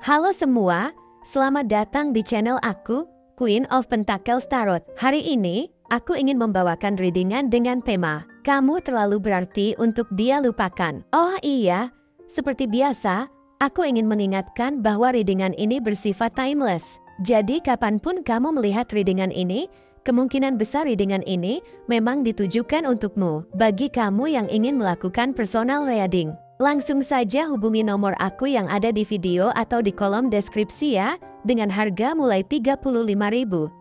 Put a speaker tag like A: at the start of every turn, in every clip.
A: Halo semua, selamat datang di channel aku, Queen of Pentacles Tarot. Hari ini, aku ingin membawakan readingan dengan tema, kamu terlalu berarti untuk dia lupakan. Oh iya, seperti biasa, aku ingin mengingatkan bahwa readingan ini bersifat timeless. Jadi kapanpun kamu melihat readingan ini, kemungkinan besar readingan ini memang ditujukan untukmu. Bagi kamu yang ingin melakukan personal reading, langsung saja hubungi nomor aku yang ada di video atau di kolom deskripsi ya, dengan harga mulai 35.000.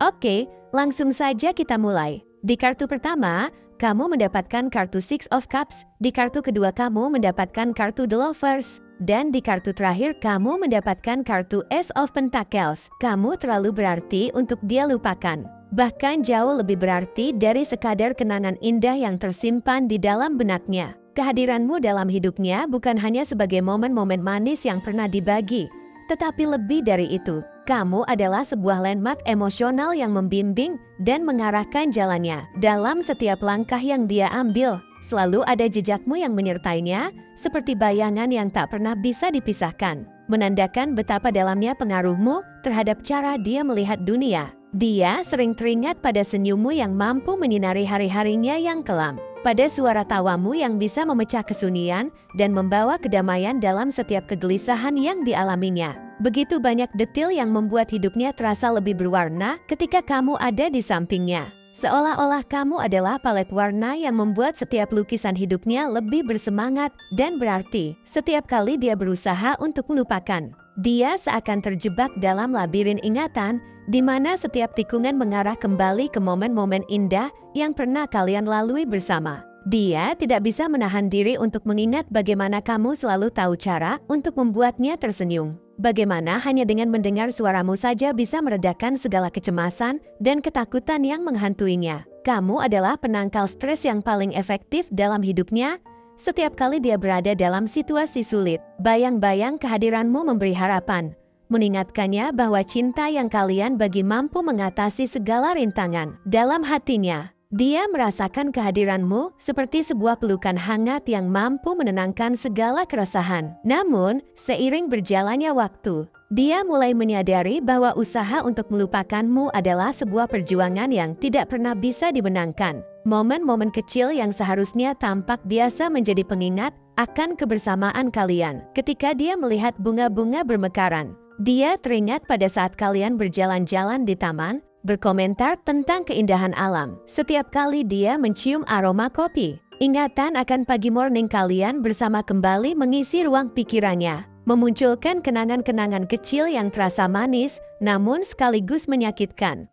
A: Oke, langsung saja kita mulai. Di kartu pertama, kamu mendapatkan kartu Six of Cups, di kartu kedua kamu mendapatkan kartu The Lovers, dan di kartu terakhir kamu mendapatkan kartu Ace of Pentacles. Kamu terlalu berarti untuk dia lupakan. Bahkan jauh lebih berarti dari sekadar kenangan indah yang tersimpan di dalam benaknya. Kehadiranmu dalam hidupnya bukan hanya sebagai momen-momen manis yang pernah dibagi, tetapi lebih dari itu, kamu adalah sebuah landmark emosional yang membimbing dan mengarahkan jalannya. Dalam setiap langkah yang dia ambil, selalu ada jejakmu yang menyertainya, seperti bayangan yang tak pernah bisa dipisahkan, menandakan betapa dalamnya pengaruhmu terhadap cara dia melihat dunia. Dia sering teringat pada senyummu yang mampu menyinari hari-harinya yang kelam, pada suara tawamu yang bisa memecah kesunyian dan membawa kedamaian dalam setiap kegelisahan yang dialaminya. Begitu banyak detil yang membuat hidupnya terasa lebih berwarna ketika kamu ada di sampingnya. Seolah-olah kamu adalah palet warna yang membuat setiap lukisan hidupnya lebih bersemangat dan berarti. Setiap kali dia berusaha untuk melupakan, dia seakan terjebak dalam labirin ingatan, di mana setiap tikungan mengarah kembali ke momen-momen indah yang pernah kalian lalui bersama. Dia tidak bisa menahan diri untuk mengingat bagaimana kamu selalu tahu cara untuk membuatnya tersenyum. Bagaimana hanya dengan mendengar suaramu saja bisa meredakan segala kecemasan dan ketakutan yang menghantuinya. Kamu adalah penangkal stres yang paling efektif dalam hidupnya. Setiap kali dia berada dalam situasi sulit, bayang-bayang kehadiranmu memberi harapan, mengingatkannya bahwa cinta yang kalian bagi mampu mengatasi segala rintangan. Dalam hatinya, dia merasakan kehadiranmu seperti sebuah pelukan hangat yang mampu menenangkan segala keresahan. Namun, seiring berjalannya waktu, dia mulai menyadari bahwa usaha untuk melupakanmu adalah sebuah perjuangan yang tidak pernah bisa dimenangkan. Momen-momen kecil yang seharusnya tampak biasa menjadi pengingat akan kebersamaan kalian. Ketika dia melihat bunga-bunga bermekaran, dia teringat pada saat kalian berjalan-jalan di taman, berkomentar tentang keindahan alam. Setiap kali dia mencium aroma kopi, ingatan akan pagi morning kalian bersama kembali mengisi ruang pikirannya, memunculkan kenangan-kenangan kecil yang terasa manis, namun sekaligus menyakitkan.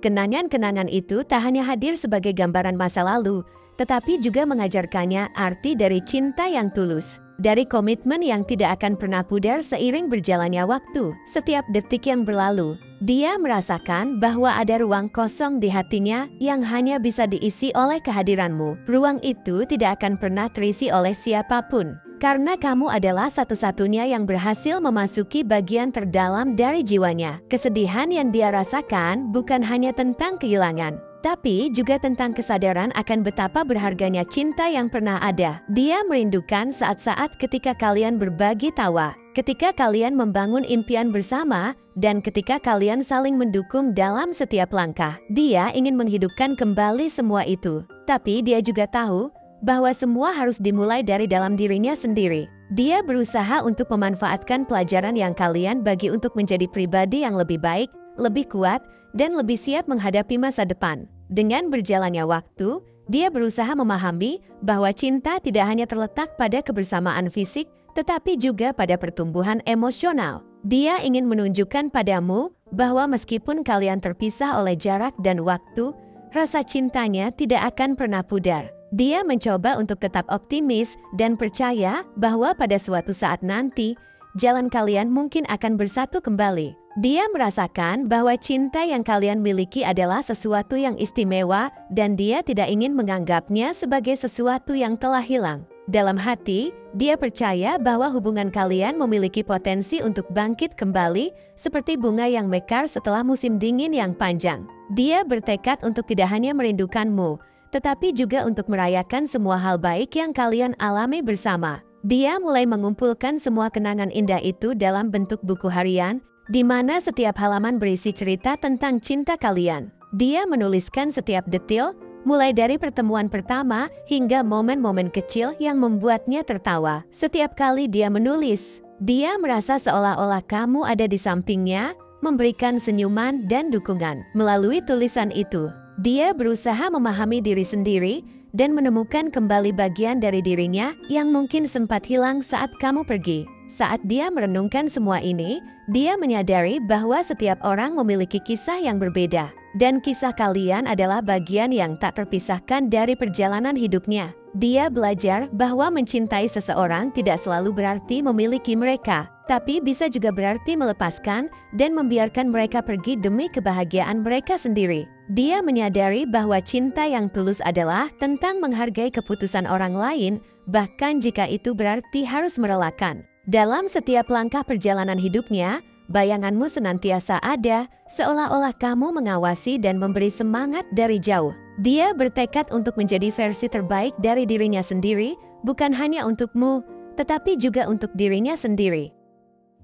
A: Kenangan-kenangan itu tak hanya hadir sebagai gambaran masa lalu, tetapi juga mengajarkannya arti dari cinta yang tulus, dari komitmen yang tidak akan pernah pudar seiring berjalannya waktu. Setiap detik yang berlalu, dia merasakan bahwa ada ruang kosong di hatinya yang hanya bisa diisi oleh kehadiranmu. Ruang itu tidak akan pernah terisi oleh siapapun, karena kamu adalah satu-satunya yang berhasil memasuki bagian terdalam dari jiwanya. Kesedihan yang dia rasakan bukan hanya tentang kehilangan, tapi juga tentang kesadaran akan betapa berharganya cinta yang pernah ada. Dia merindukan saat-saat ketika kalian berbagi tawa, ketika kalian membangun impian bersama, dan ketika kalian saling mendukung dalam setiap langkah. Dia ingin menghidupkan kembali semua itu, tapi dia juga tahu bahwa semua harus dimulai dari dalam dirinya sendiri. Dia berusaha untuk memanfaatkan pelajaran yang kalian bagi untuk menjadi pribadi yang lebih baik, lebih kuat, dan lebih siap menghadapi masa depan. Dengan berjalannya waktu, dia berusaha memahami bahwa cinta tidak hanya terletak pada kebersamaan fisik, tetapi juga pada pertumbuhan emosional. Dia ingin menunjukkan padamu bahwa meskipun kalian terpisah oleh jarak dan waktu, rasa cintanya tidak akan pernah pudar. Dia mencoba untuk tetap optimis dan percaya bahwa pada suatu saat nanti, jalan kalian mungkin akan bersatu kembali. Dia merasakan bahwa cinta yang kalian miliki adalah sesuatu yang istimewa dan dia tidak ingin menganggapnya sebagai sesuatu yang telah hilang. Dalam hati, dia percaya bahwa hubungan kalian memiliki potensi untuk bangkit kembali seperti bunga yang mekar setelah musim dingin yang panjang. Dia bertekad untuk tidak hanya merindukanmu, tetapi juga untuk merayakan semua hal baik yang kalian alami bersama. Dia mulai mengumpulkan semua kenangan indah itu dalam bentuk buku harian, di mana setiap halaman berisi cerita tentang cinta kalian. Dia menuliskan setiap detail, mulai dari pertemuan pertama hingga momen-momen kecil yang membuatnya tertawa. Setiap kali dia menulis, dia merasa seolah-olah kamu ada di sampingnya, memberikan senyuman dan dukungan. Melalui tulisan itu, dia berusaha memahami diri sendiri dan menemukan kembali bagian dari dirinya yang mungkin sempat hilang saat kamu pergi. Saat dia merenungkan semua ini, dia menyadari bahwa setiap orang memiliki kisah yang berbeda, dan kisah kalian adalah bagian yang tak terpisahkan dari perjalanan hidupnya. Dia belajar bahwa mencintai seseorang tidak selalu berarti memiliki mereka, tapi bisa juga berarti melepaskan dan membiarkan mereka pergi demi kebahagiaan mereka sendiri. Dia menyadari bahwa cinta yang tulus adalah tentang menghargai keputusan orang lain, bahkan jika itu berarti harus merelakan. Dalam setiap langkah perjalanan hidupnya, bayanganmu senantiasa ada, seolah-olah kamu mengawasi dan memberi semangat dari jauh. Dia bertekad untuk menjadi versi terbaik dari dirinya sendiri, bukan hanya untukmu, tetapi juga untuk dirinya sendiri.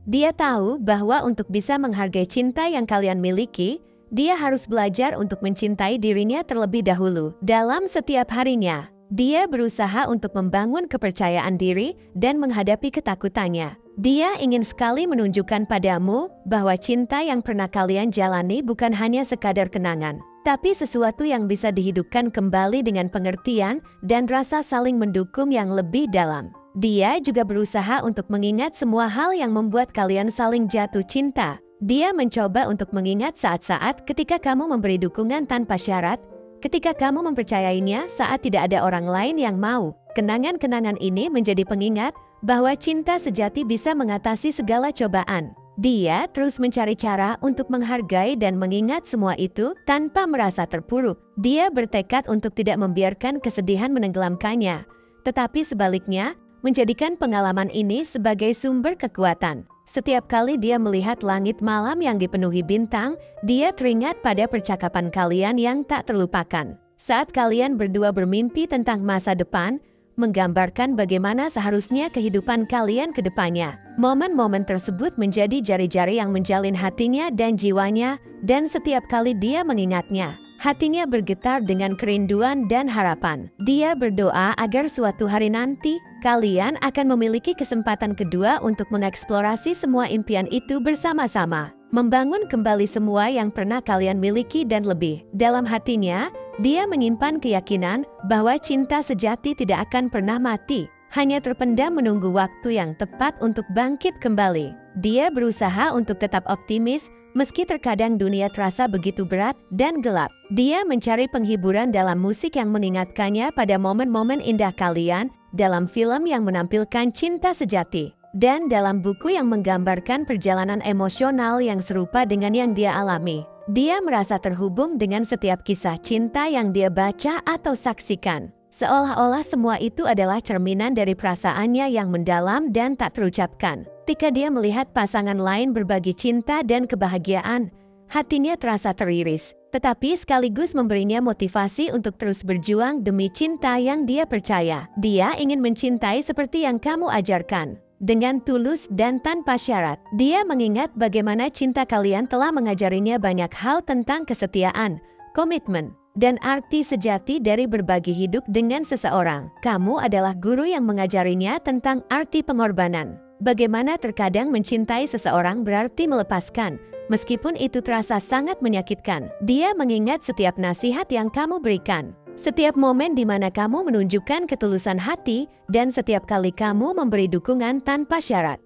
A: Dia tahu bahwa untuk bisa menghargai cinta yang kalian miliki, dia harus belajar untuk mencintai dirinya terlebih dahulu. Dalam setiap harinya, dia berusaha untuk membangun kepercayaan diri dan menghadapi ketakutannya. Dia ingin sekali menunjukkan padamu bahwa cinta yang pernah kalian jalani bukan hanya sekadar kenangan, tapi sesuatu yang bisa dihidupkan kembali dengan pengertian dan rasa saling mendukung yang lebih dalam. Dia juga berusaha untuk mengingat semua hal yang membuat kalian saling jatuh cinta. Dia mencoba untuk mengingat saat-saat ketika kamu memberi dukungan tanpa syarat, ketika kamu mempercayainya saat tidak ada orang lain yang mau. Kenangan-kenangan ini menjadi pengingat bahwa cinta sejati bisa mengatasi segala cobaan. Dia terus mencari cara untuk menghargai dan mengingat semua itu tanpa merasa terpuruk. Dia bertekad untuk tidak membiarkan kesedihan menenggelamkannya, tetapi sebaliknya, menjadikan pengalaman ini sebagai sumber kekuatan. Setiap kali dia melihat langit malam yang dipenuhi bintang, dia teringat pada percakapan kalian yang tak terlupakan. Saat kalian berdua bermimpi tentang masa depan, menggambarkan bagaimana seharusnya kehidupan kalian ke depannya. Momen-momen tersebut menjadi jari-jari yang menjalin hatinya dan jiwanya, dan setiap kali dia mengingatnya, hatinya bergetar dengan kerinduan dan harapan. Dia berdoa agar suatu hari nanti, kalian akan memiliki kesempatan kedua untuk mengeksplorasi semua impian itu bersama-sama. Membangun kembali semua yang pernah kalian miliki dan lebih. Dalam hatinya, dia menyimpan keyakinan bahwa cinta sejati tidak akan pernah mati, hanya terpendam menunggu waktu yang tepat untuk bangkit kembali. Dia berusaha untuk tetap optimis, meski terkadang dunia terasa begitu berat dan gelap. Dia mencari penghiburan dalam musik yang mengingatkannya pada momen-momen indah kalian, dalam film yang menampilkan cinta sejati, dan dalam buku yang menggambarkan perjalanan emosional yang serupa dengan yang dia alami. Dia merasa terhubung dengan setiap kisah cinta yang dia baca atau saksikan. Seolah-olah semua itu adalah cerminan dari perasaannya yang mendalam dan tak terucapkan. Ketika dia melihat pasangan lain berbagi cinta dan kebahagiaan, hatinya terasa teriris, tetapi sekaligus memberinya motivasi untuk terus berjuang demi cinta yang dia percaya. Dia ingin mencintai seperti yang kamu ajarkan, dengan tulus dan tanpa syarat. Dia mengingat bagaimana cinta kalian telah mengajarinya banyak hal tentang kesetiaan, komitmen, dan arti sejati dari berbagi hidup dengan seseorang. Kamu adalah guru yang mengajarinya tentang arti pengorbanan. Bagaimana terkadang mencintai seseorang berarti melepaskan, meskipun itu terasa sangat menyakitkan. Dia mengingat setiap nasihat yang kamu berikan, setiap momen di mana kamu menunjukkan ketulusan hati, dan setiap kali kamu memberi dukungan tanpa syarat.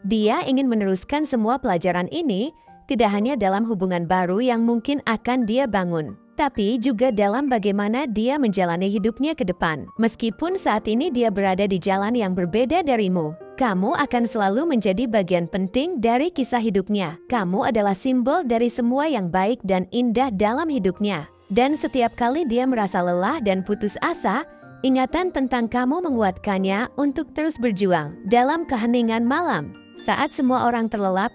A: Dia ingin meneruskan semua pelajaran ini, tidak hanya dalam hubungan baru yang mungkin akan dia bangun, tapi juga dalam bagaimana dia menjalani hidupnya ke depan. Meskipun saat ini dia berada di jalan yang berbeda darimu, kamu akan selalu menjadi bagian penting dari kisah hidupnya. Kamu adalah simbol dari semua yang baik dan indah dalam hidupnya. Dan setiap kali dia merasa lelah dan putus asa, ingatan tentang kamu menguatkannya untuk terus berjuang. Dalam keheningan malam, saat semua orang terlelap,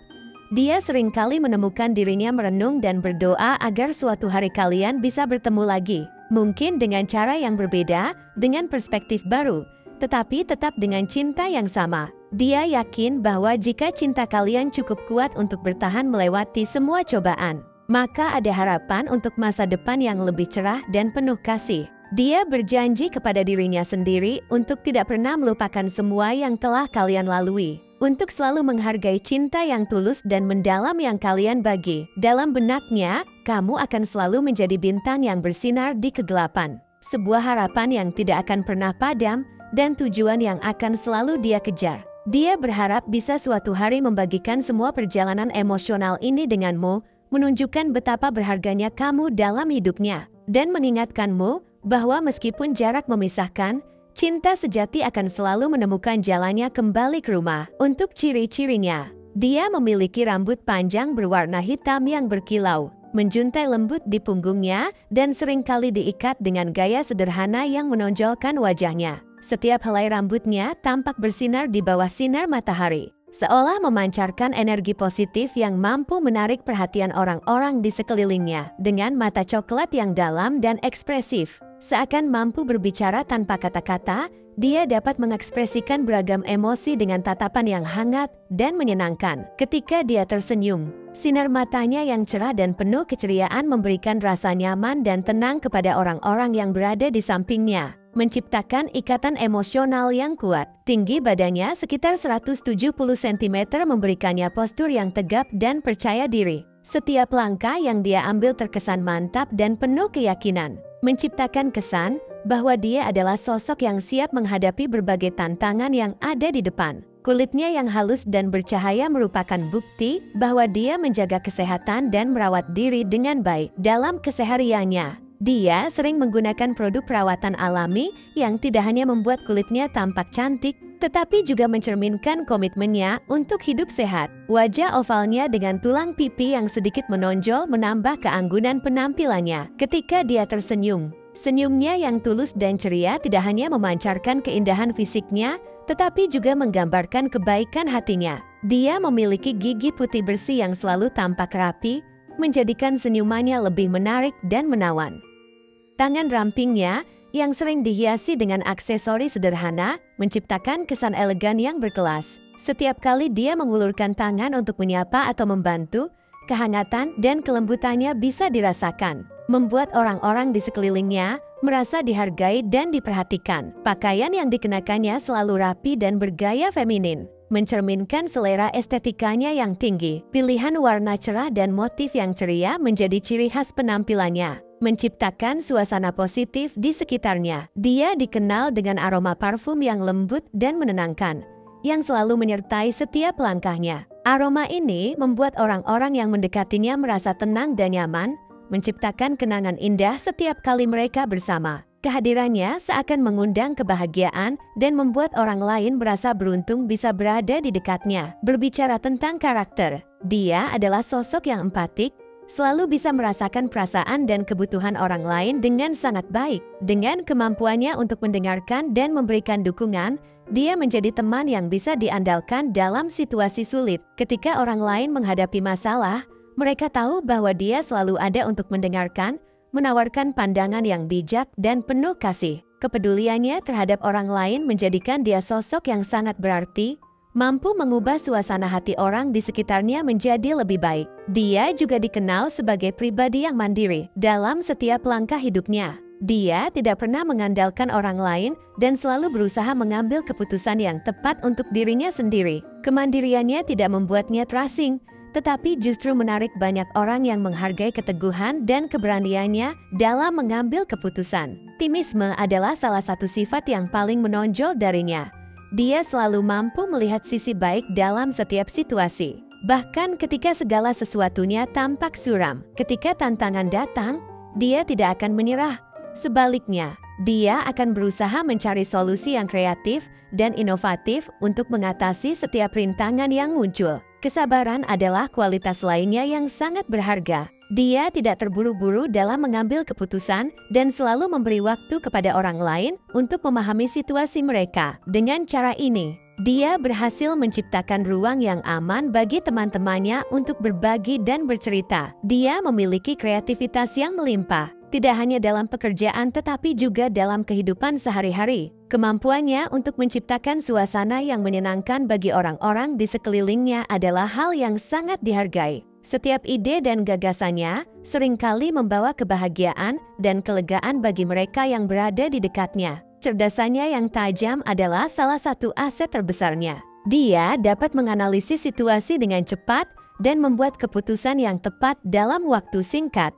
A: dia seringkali menemukan dirinya merenung dan berdoa agar suatu hari kalian bisa bertemu lagi. Mungkin dengan cara yang berbeda, dengan perspektif baru, tetapi tetap dengan cinta yang sama. Dia yakin bahwa jika cinta kalian cukup kuat untuk bertahan melewati semua cobaan, maka ada harapan untuk masa depan yang lebih cerah dan penuh kasih. Dia berjanji kepada dirinya sendiri untuk tidak pernah melupakan semua yang telah kalian lalui, untuk selalu menghargai cinta yang tulus dan mendalam yang kalian bagi. Dalam benaknya, kamu akan selalu menjadi bintang yang bersinar di kegelapan. Sebuah harapan yang tidak akan pernah padam dan tujuan yang akan selalu dia kejar. Dia berharap bisa suatu hari membagikan semua perjalanan emosional ini denganmu, menunjukkan betapa berharganya kamu dalam hidupnya, dan mengingatkanmu bahwa meskipun jarak memisahkan, cinta sejati akan selalu menemukan jalannya kembali ke rumah. Untuk ciri-cirinya, dia memiliki rambut panjang berwarna hitam yang berkilau, menjuntai lembut di punggungnya, dan seringkali diikat dengan gaya sederhana yang menonjolkan wajahnya. Setiap helai rambutnya tampak bersinar di bawah sinar matahari, seolah memancarkan energi positif yang mampu menarik perhatian orang-orang di sekelilingnya. Dengan mata coklat yang dalam dan ekspresif, seakan mampu berbicara tanpa kata-kata, dia dapat mengekspresikan beragam emosi dengan tatapan yang hangat dan menyenangkan. Ketika dia tersenyum, sinar matanya yang cerah dan penuh keceriaan memberikan rasa nyaman dan tenang kepada orang-orang yang berada di sampingnya, menciptakan ikatan emosional yang kuat. Tinggi badannya sekitar 170 cm memberikannya postur yang tegap dan percaya diri. Setiap langkah yang dia ambil terkesan mantap dan penuh keyakinan, menciptakan kesan bahwa dia adalah sosok yang siap menghadapi berbagai tantangan yang ada di depan. Kulitnya yang halus dan bercahaya merupakan bukti bahwa dia menjaga kesehatan dan merawat diri dengan baik dalam kesehariannya. Dia sering menggunakan produk perawatan alami yang tidak hanya membuat kulitnya tampak cantik, tetapi juga mencerminkan komitmennya untuk hidup sehat. Wajah ovalnya dengan tulang pipi yang sedikit menonjol menambah keanggunan penampilannya. Ketika dia tersenyum, senyumnya yang tulus dan ceria tidak hanya memancarkan keindahan fisiknya, tetapi juga menggambarkan kebaikan hatinya. Dia memiliki gigi putih bersih yang selalu tampak rapi, menjadikan senyumannya lebih menarik dan menawan. Tangan rampingnya yang sering dihiasi dengan aksesori sederhana menciptakan kesan elegan yang berkelas. Setiap kali dia mengulurkan tangan untuk menyapa atau membantu, kehangatan dan kelembutannya bisa dirasakan, membuat orang-orang di sekelilingnya merasa dihargai dan diperhatikan. Pakaian yang dikenakannya selalu rapi dan bergaya feminin, mencerminkan selera estetikanya yang tinggi. Pilihan warna cerah dan motif yang ceria menjadi ciri khas penampilannya, menciptakan suasana positif di sekitarnya. Dia dikenal dengan aroma parfum yang lembut dan menenangkan, yang selalu menyertai setiap langkahnya. Aroma ini membuat orang-orang yang mendekatinya merasa tenang dan nyaman, menciptakan kenangan indah setiap kali mereka bersama. Kehadirannya seakan mengundang kebahagiaan dan membuat orang lain merasa beruntung bisa berada di dekatnya. Berbicara tentang karakter, dia adalah sosok yang empatik, selalu bisa merasakan perasaan dan kebutuhan orang lain dengan sangat baik. Dengan kemampuannya untuk mendengarkan dan memberikan dukungan, dia menjadi teman yang bisa diandalkan dalam situasi sulit. Ketika orang lain menghadapi masalah, mereka tahu bahwa dia selalu ada untuk mendengarkan, menawarkan pandangan yang bijak dan penuh kasih. Kepeduliannya terhadap orang lain menjadikan dia sosok yang sangat berarti, mampu mengubah suasana hati orang di sekitarnya menjadi lebih baik. Dia juga dikenal sebagai pribadi yang mandiri dalam setiap langkah hidupnya. Dia tidak pernah mengandalkan orang lain dan selalu berusaha mengambil keputusan yang tepat untuk dirinya sendiri. Kemandiriannya tidak membuatnya terasing, tetapi justru menarik banyak orang yang menghargai keteguhan dan keberaniannya dalam mengambil keputusan. Optimisme adalah salah satu sifat yang paling menonjol darinya. Dia selalu mampu melihat sisi baik dalam setiap situasi, bahkan ketika segala sesuatunya tampak suram. Ketika tantangan datang, dia tidak akan menyerah. Sebaliknya, dia akan berusaha mencari solusi yang kreatif dan inovatif untuk mengatasi setiap rintangan yang muncul. Kesabaran adalah kualitas lainnya yang sangat berharga. Dia tidak terburu-buru dalam mengambil keputusan dan selalu memberi waktu kepada orang lain untuk memahami situasi mereka. Dengan cara ini, dia berhasil menciptakan ruang yang aman bagi teman-temannya untuk berbagi dan bercerita. Dia memiliki kreativitas yang melimpah, tidak hanya dalam pekerjaan tetapi juga dalam kehidupan sehari-hari. Kemampuannya untuk menciptakan suasana yang menyenangkan bagi orang-orang di sekelilingnya adalah hal yang sangat dihargai. Setiap ide dan gagasannya seringkali membawa kebahagiaan dan kelegaan bagi mereka yang berada di dekatnya. Cerdasannya yang tajam adalah salah satu aset terbesarnya. Dia dapat menganalisis situasi dengan cepat dan membuat keputusan yang tepat dalam waktu singkat.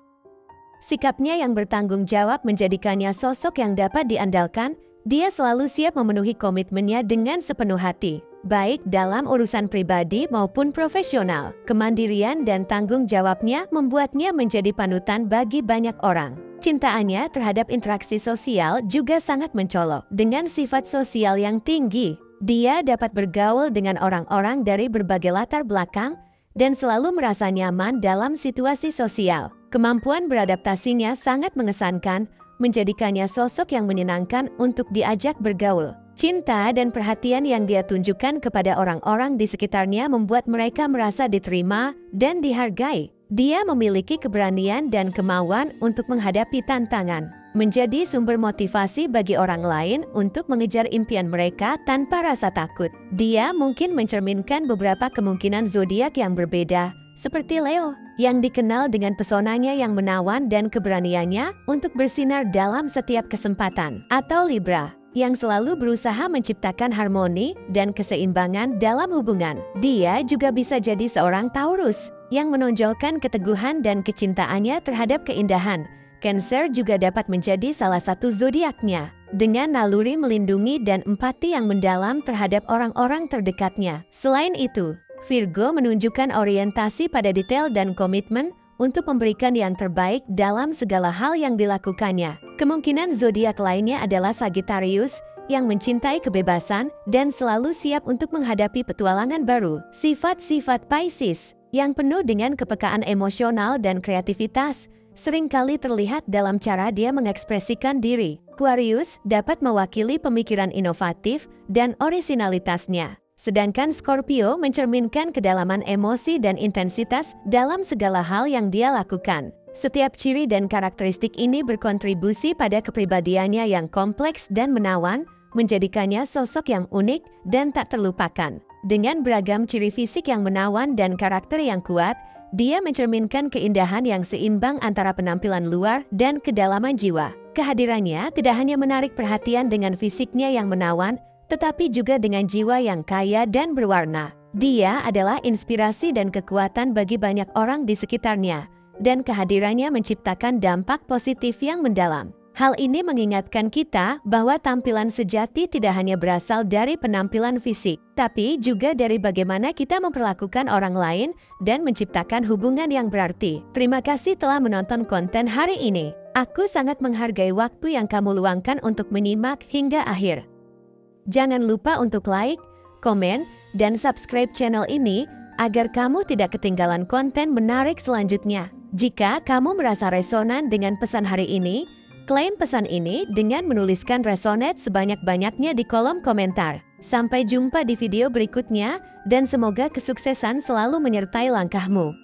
A: Sikapnya yang bertanggung jawab menjadikannya sosok yang dapat diandalkan. Dia selalu siap memenuhi komitmennya dengan sepenuh hati, baik dalam urusan pribadi maupun profesional. Kemandirian dan tanggung jawabnya membuatnya menjadi panutan bagi banyak orang. Cintaannya terhadap interaksi sosial juga sangat mencolok. Dengan sifat sosial yang tinggi, dia dapat bergaul dengan orang-orang dari berbagai latar belakang dan selalu merasa nyaman dalam situasi sosial. Kemampuan beradaptasinya sangat mengesankan, menjadikannya sosok yang menyenangkan untuk diajak bergaul. Cinta dan perhatian yang dia tunjukkan kepada orang-orang di sekitarnya membuat mereka merasa diterima dan dihargai. Dia memiliki keberanian dan kemauan untuk menghadapi tantangan, menjadi sumber motivasi bagi orang lain untuk mengejar impian mereka tanpa rasa takut. Dia mungkin mencerminkan beberapa kemungkinan zodiak yang berbeda, seperti Leo, yang dikenal dengan pesonanya yang menawan dan keberaniannya untuk bersinar dalam setiap kesempatan, atau Libra, yang selalu berusaha menciptakan harmoni dan keseimbangan dalam hubungan. Dia juga bisa jadi seorang Taurus, yang menonjolkan keteguhan dan kecintaannya terhadap keindahan. Cancer juga dapat menjadi salah satu zodiaknya, dengan naluri melindungi dan empati yang mendalam terhadap orang-orang terdekatnya. Selain itu, Virgo menunjukkan orientasi pada detail dan komitmen untuk memberikan yang terbaik dalam segala hal yang dilakukannya. Kemungkinan zodiak lainnya adalah Sagittarius, yang mencintai kebebasan dan selalu siap untuk menghadapi petualangan baru. Sifat-sifat Pisces, yang penuh dengan kepekaan emosional dan kreativitas, seringkali terlihat dalam cara dia mengekspresikan diri. Aquarius dapat mewakili pemikiran inovatif dan orisinalitasnya. Sedangkan Scorpio mencerminkan kedalaman emosi dan intensitas dalam segala hal yang dia lakukan. Setiap ciri dan karakteristik ini berkontribusi pada kepribadiannya yang kompleks dan menawan, menjadikannya sosok yang unik dan tak terlupakan. Dengan beragam ciri fisik yang menawan dan karakter yang kuat, dia mencerminkan keindahan yang seimbang antara penampilan luar dan kedalaman jiwa. Kehadirannya tidak hanya menarik perhatian dengan fisiknya yang menawan, tetapi juga dengan jiwa yang kaya dan berwarna. Dia adalah inspirasi dan kekuatan bagi banyak orang di sekitarnya, dan kehadirannya menciptakan dampak positif yang mendalam. Hal ini mengingatkan kita bahwa tampilan sejati tidak hanya berasal dari penampilan fisik, tapi juga dari bagaimana kita memperlakukan orang lain dan menciptakan hubungan yang berarti. Terima kasih telah menonton konten hari ini. Aku sangat menghargai waktu yang kamu luangkan untuk menyimak hingga akhir. Jangan lupa untuk like, komen, dan subscribe channel ini agar kamu tidak ketinggalan konten menarik selanjutnya. Jika kamu merasa resonan dengan pesan hari ini, klaim pesan ini dengan menuliskan resonate sebanyak-banyaknya di kolom komentar. Sampai jumpa di video berikutnya, dan semoga kesuksesan selalu menyertai langkahmu.